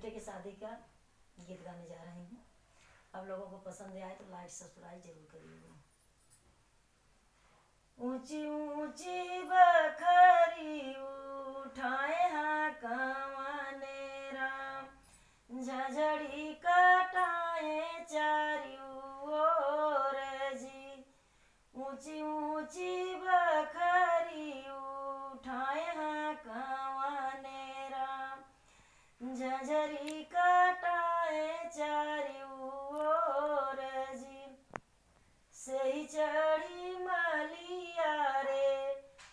बेटे की शादी का गीत गाने जा रही हूँ। अब लोगों को पसंद आए तो लाइक सब्सक्राइब जरूर करिएगा। ऊंची ऊंची बखरी उठाए हाँ कवने राम, झझड़ी कटाए चारियों ओर जी। ऊंची ऊंची बखरी उठाए हाँ कवने राम, झझरी कटाए चारियों ओर जी। सही चढ़ी मलिया रे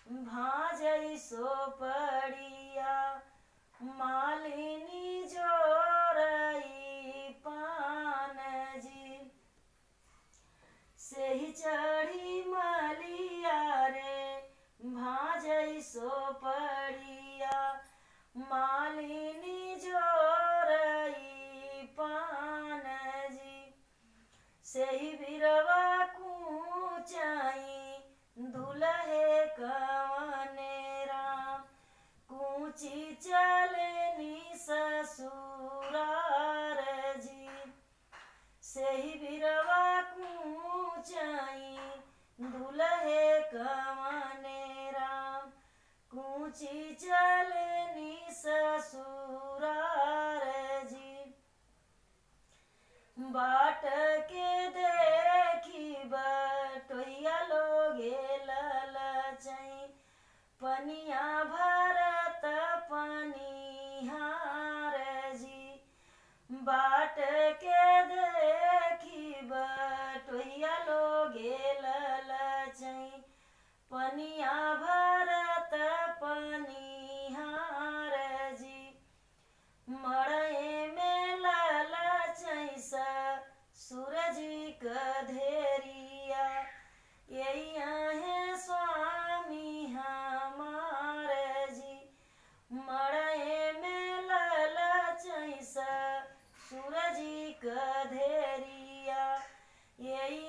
भाजई सो पड़िया, मालिनी जोरई पान जी। सही चढ़ी मलिया रे भाजई सो पड़िया, मालिनी जोरई पान जी। सही बिरवा कूचाई दुल्हे कवने राम, कूची चलनी ससुरार जी। सही बिरवा कूचाई दुल्हे कवने राम, कूची चलनी ससुरार जी। बाट के देखी बटोइया लोगे ललचई, पनिया भरत पनिहार जी। बाट के देखी बटोइया लोगे ललचई, पनिया भरत पनिहार जी। मड़ई में ललचई सूरज कधेरिया, यही है स्वामी हमार जी। मड़ई में ललचई सूरज कधेरिया, यही